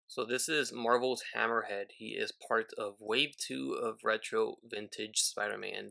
So this is Marvel's Hammerhead. He is part of Wave 2 of Retro Vintage Spider-Man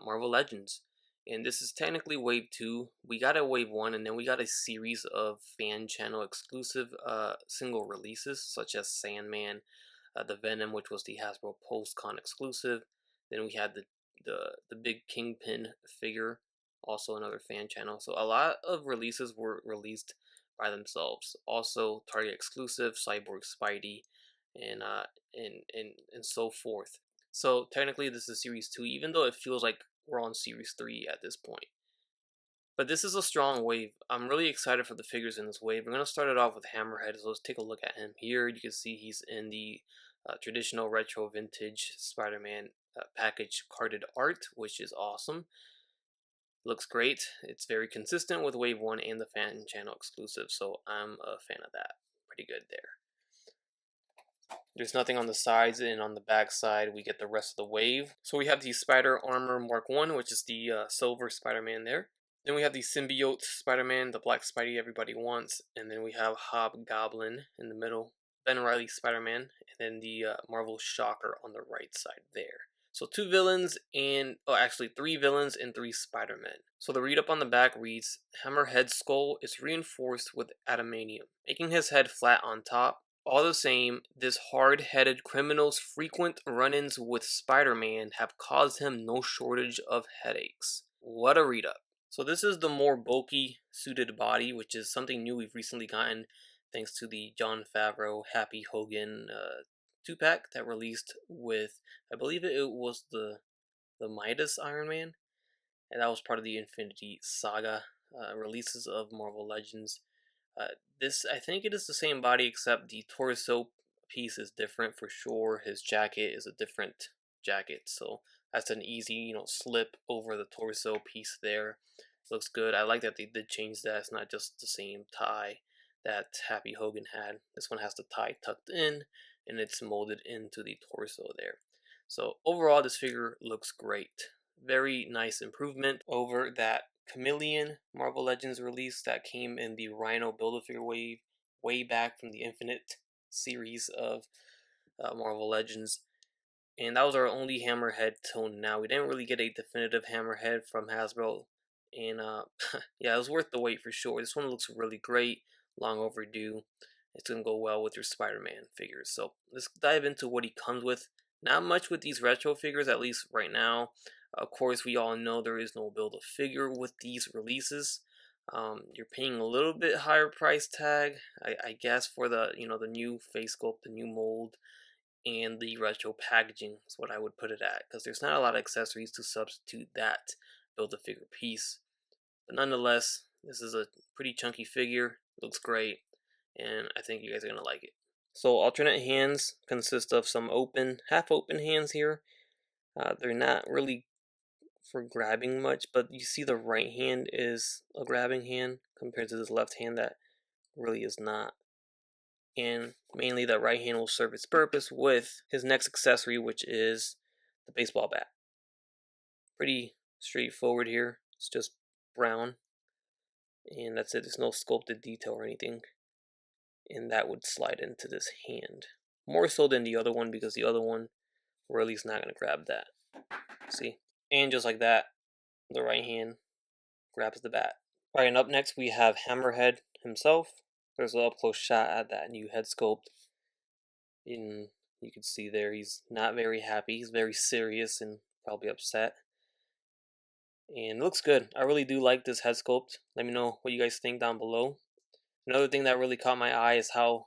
Marvel Legends. And this is technically Wave 2. We got a Wave 1 and then we got a series of fan channel exclusive single releases such as Sandman, the Venom, which was the Hasbro Post-Con exclusive. Then we had the big Kingpin figure, also another fan channel. So a lot of releases were released by themselves. Also, Target exclusive, Cyborg, Spidey, and so forth. So technically, this is Series 2, even though it feels like we're on Series 3 at this point. But this is a strong wave. I'm really excited for the figures in this wave. We're going to start it off with Hammerhead, so let's take a look at him here. You can see he's in the traditional retro vintage Spider-Man package carded art, which is awesome. Looks great. It's very consistent with Wave 1 and the fan channel exclusive, so I'm a fan of that. Pretty good there. There's nothing on the sides, and on the back side we get the rest of the wave. So we have the Spider Armor Mark 1, which is the silver Spider-Man there. Then we have the Symbiote Spider-Man, the black Spidey everybody wants. And then we have Hobgoblin in the middle, Ben Reilly Spider-Man, and then the Marvel Shocker on the right side there. So two villains and, actually 3 villains and 3 Spider-Men. So the read up on the back reads, Hammerhead's skull is reinforced with adamantium, making his head flat on top. All the same, this hard-headed criminal's frequent run-ins with Spider-Man have caused him no shortage of headaches. What a read up. So this is the more bulky suited body, which is something new we've recently gotten thanks to the Jon Favreau Happy Hogan 2-pack that released with, I believe it was the Midas Iron Man, and that was part of the Infinity Saga releases of Marvel Legends. This, I think it is the same body, except the torso piece is different for sure. His jacket is a different jacket, so that's an easy, slip over the torso piece there. Looks good. I like that they did change that. It's not just the same tie that Happy Hogan had. This one has the tie tucked in, and it's molded into the torso there. So overall, this figure looks great. Very nice improvement over that Chameleon Marvel Legends release that came in the Rhino Build-A-Figure wave way back from the Infinite series of Marvel Legends. And that was our only Hammerhead till now. We didn't really get a definitive Hammerhead from Hasbro. And yeah, it was worth the wait for sure. This one looks really great, long overdue. It's going to go well with your Spider-Man figures. So let's dive into what he comes with. Not much with these retro figures, at least right now. Of course, we all know there is no Build-A-Figure with these releases. You're paying a little bit higher price tag, I guess, for the the new face sculpt, the new mold, and the retro packaging is what I would put it at, because there's not a lot of accessories to substitute that Build-A-Figure piece. But nonetheless, this is a pretty chunky figure. Looks great, and I think you guys are gonna like it. So alternate hands consist of some open, half-open hands here. They're not really for grabbing much, but you see the right hand is a grabbing hand compared to this left hand that really is not. And mainly the right hand will serve its purpose with his next accessory, which is the baseball bat. Pretty straightforward here. It's just brown, and that's it. There's no sculpted detail or anything, and that would slide into this hand more so than the other one, because the other one really is not going to grab that. See? And just like that, the right hand grabs the bat. Alright, and up next we have Hammerhead himself. There's an up-close shot at that new head sculpt. And you can see there he's not very happy. He's very serious and probably upset. And it looks good. I really do like this head sculpt. Let me know what you guys think down below. Another thing that really caught my eye is how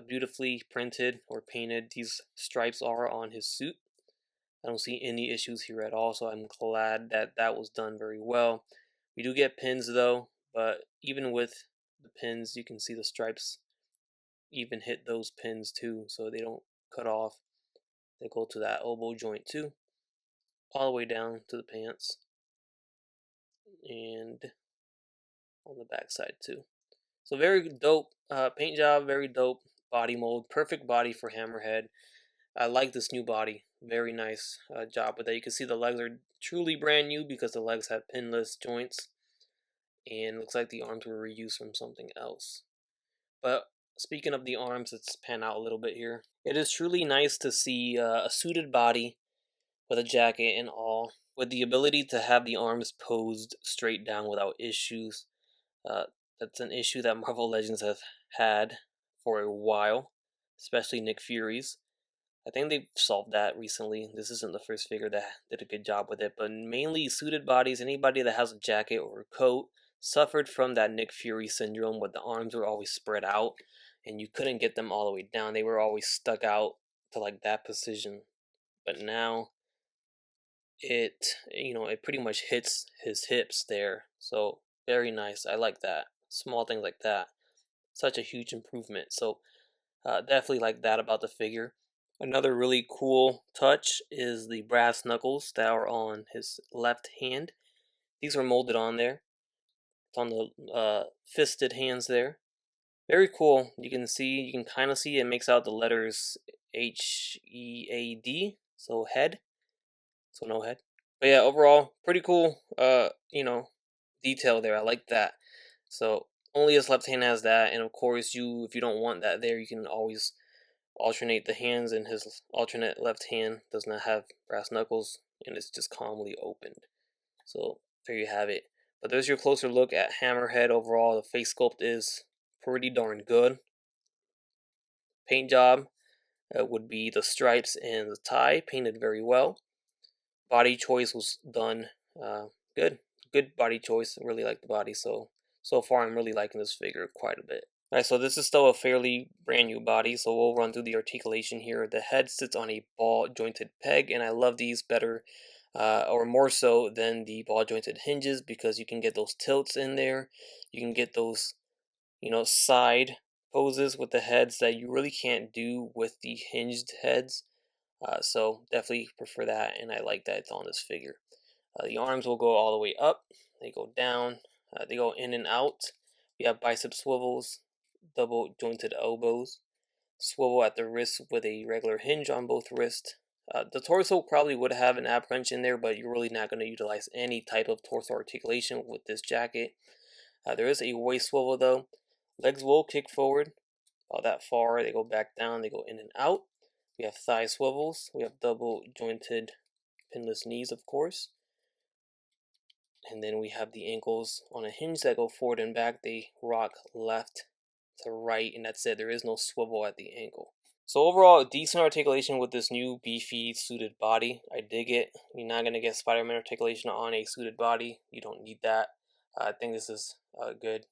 beautifully printed or painted these stripes are on his suit. I don't see any issues here at all, so I'm glad that that was done very well. We do get pins though, but even with the pins, you can see the stripes even hit those pins too, so they don't cut off. They go to that elbow joint too, all the way down to the pants, and on the back side too. So very dope paint job, very dope body mold, perfect body for Hammerhead. I like this new body. Very nice job with that. You can see the legs are truly brand new because the legs have pinless joints, and looks like the arms were reused from something else. But speaking of the arms, let's pan out a little bit here. It is truly nice to see a suited body with a jacket and all, with the ability to have the arms posed straight down without issues. Uh, that's an issue that Marvel Legends have had for a while, especially Nick Fury's. I think they've solved that recently. This isn't the first figure that did a good job with it, but mainly suited bodies, anybody that has a jacket or a coat, suffered from that Nick Fury syndrome where the arms were always spread out and you couldn't get them all the way down. They were always stuck out to like that position. But now it pretty much hits his hips there. So very nice. I like that. Small things like that. Such a huge improvement. So definitely like that about the figure. Another really cool touch is the brass knuckles that are on his left hand. These are molded on there. It's on the fisted hands there. Very cool. You can kind of see it makes out the letters HEAD, so head. So no head. But yeah, overall, pretty cool, detail there. I like that. So only his left hand has that, and of course, if you don't want that there, you can always alternate the hands, and his alternate left hand does not have brass knuckles, and it's just calmly opened. So there you have it. But there's your closer look at Hammerhead. Overall, the face sculpt is pretty darn good. Paint job would be the stripes and the tie, painted very well. Body choice was done good. Good body choice. I really like the body, so far I'm really liking this figure quite a bit. Alright, so this is still a fairly brand new body, so we'll run through the articulation here. The head sits on a ball jointed peg, and I love these better or more so than the ball jointed hinges because you can get those tilts in there. You can get those, side poses with the heads that you really can't do with the hinged heads. So definitely prefer that, and I like that it's on this figure. The arms will go all the way up, they go down, they go in and out. We have bicep swivels, double jointed elbows, swivel at the wrist with a regular hinge on both wrists. The torso probably would have an ab crunch in there, but you're really not going to utilize any type of torso articulation with this jacket. There is a waist swivel though. Legs will kick forward about that far, they go back down, they go in and out. We have thigh swivels, we have double jointed pinless knees, of course. And then we have the ankles on a hinge that go forward and back. They rock left to right, and that's it. There is no swivel at the ankle. So overall, decent articulation with this new beefy suited body. I dig it. You're not going to get Spider-Man articulation on a suited body. You don't need that. I think this is good,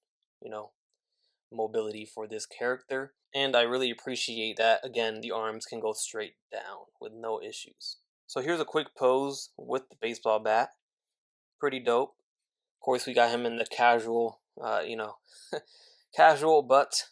mobility for this character. And I really appreciate that, again, the arms can go straight down with no issues. So here's a quick pose with the baseball bat. Pretty dope. Of course, we got him in the casual, casual but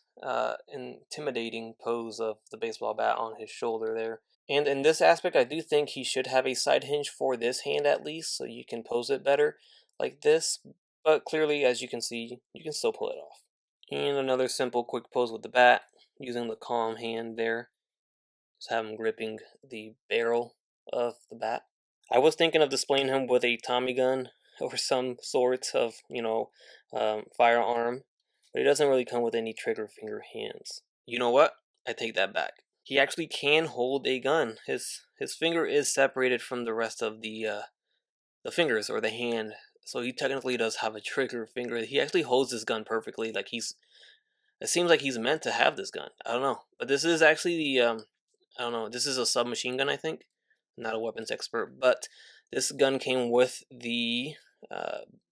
intimidating pose of the baseball bat on his shoulder there. And in this aspect, I do think he should have a side hinge for this hand at least, so you can pose it better like this. But clearly, as you can see, you can still pull it off. And another simple quick pose with the bat, using the calm hand there. Just have him gripping the barrel of the bat. I was thinking of displaying him with a Tommy gun or some sort of, firearm, but he doesn't really come with any trigger finger hands. You know what? I take that back. He actually can hold a gun. His finger is separated from the rest of the fingers or the hand, so he technically does have a trigger finger. He actually holds this gun perfectly. It seems like he's meant to have this gun. I don't know, but this is actually the I don't know. This is a submachine gun, I think. I'm not a weapons expert, but this gun came with the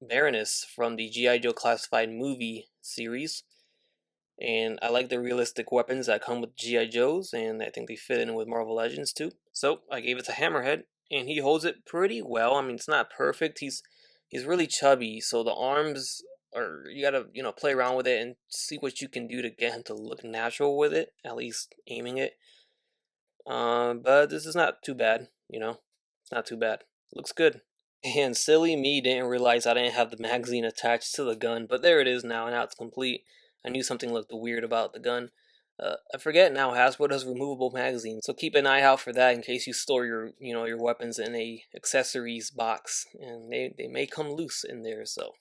Baroness from the G.I. Joe Classified movie series. And I like the realistic weapons that come with G.I. Joes, and I think they fit in with Marvel Legends too. So I gave it to Hammerhead, and he holds it pretty well. I mean, it's not perfect. He's really chubby, so the arms are, you gotta play around with it and see what you can do to get him to look natural with it. At least aiming it. But this is not too bad. It's not too bad. Looks good. And silly me didn't realize I didn't have the magazine attached to the gun, but there it is now. Now it's complete. I knew something looked weird about the gun. I forget now, Hasbro does removable magazines, so keep an eye out for that in case you store your weapons in a accessories box, and they may come loose in there. So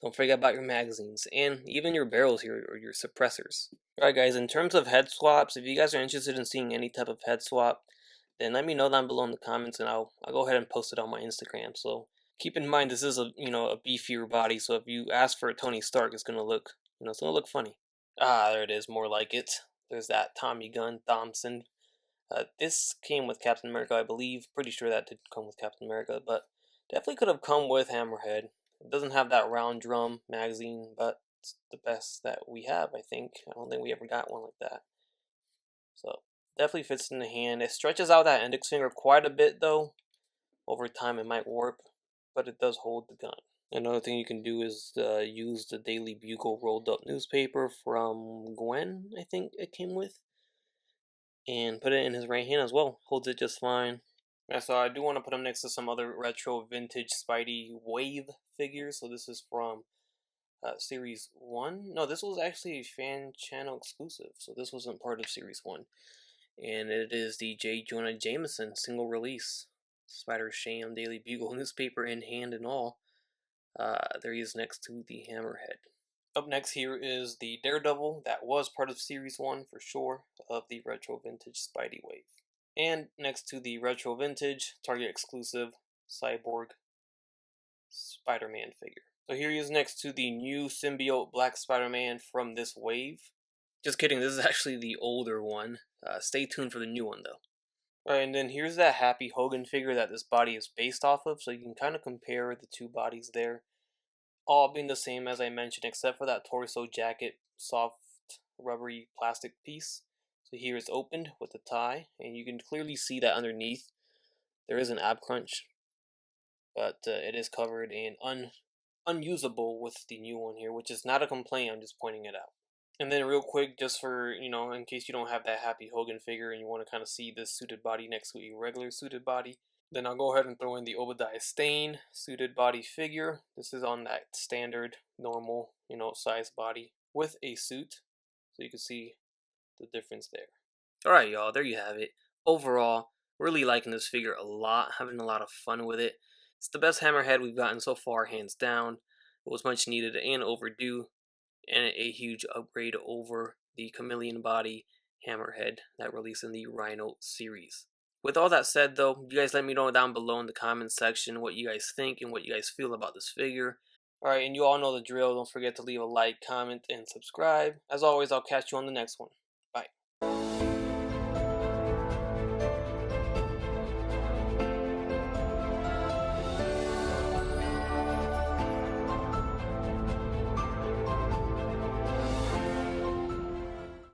Don't forget about your magazines, and even your barrels here, or your suppressors. Alright guys, in terms of head swaps, if you guys are interested in seeing any type of head swap, then let me know down below in the comments, and I'll go ahead and post it on my Instagram. So keep in mind, this is a a beefier body, so if you ask for a Tony Stark, it's gonna look it's gonna look funny. Ah, there it is, more like it. There's that Tommy gun Thompson. This came with Captain America, I believe. Pretty sure that did come with Captain America, but definitely could have come with Hammerhead. It doesn't have that round drum magazine, but it's the best that we have, I think. I don't think we ever got one like that. So definitely fits in the hand. It stretches out that index finger quite a bit though. Over time it might warp, but it does hold the gun. Another thing you can do is use the Daily Bugle rolled up newspaper from Gwen, I think it came with, and put it in his right hand as well. Holds it just fine. Yeah, so I do want to put him next to some other retro vintage Spidey Wave figures. So this is from Series 1. No, this was actually a fan channel exclusive. So this wasn't part of Series 1. And it is the J. Jonah Jameson single release. Spider Sham Daily Bugle newspaper in hand and all. There he is next to the Hammerhead. Up next here is the Daredevil that was part of Series 1 for sure of the Retro Vintage Spidey Wave. And next to the Retro Vintage Target exclusive Cyborg Spider-Man figure. So here he is next to the new symbiote Black Spider-Man from this wave. Just kidding, this is actually the older one. Stay tuned for the new one though. Alright, and then here's that Happy Hogan figure that this body is based off of, so you can kind of compare the two bodies there. All being the same as I mentioned, except for that torso jacket, soft rubbery plastic piece. So here it's opened with the tie, and you can clearly see that underneath there is an ab crunch, but it is covered and unusable with the new one here, which is not a complaint, I'm just pointing it out. And then real quick, just for, in case you don't have that Happy Hogan figure and you want to kind of see this suited body next to a regular suited body, then I'll go ahead and throw in the Obadiah Stane suited body figure. This is on that standard, normal, size body with a suit. So you can see the difference there. Alright y'all, there you have it. Overall, really liking this figure a lot, having a lot of fun with it. It's the best Hammerhead we've gotten so far, hands down. It was much needed and overdue, and a huge upgrade over the Chameleon body Hammerhead that released in the Rhino series. With all that said though, you guys let me know down below in the comments section what you guys think and what you guys feel about this figure. Alright, and you all know the drill. Don't forget to leave a like, comment, and subscribe. As always, I'll catch you on the next one. Bye.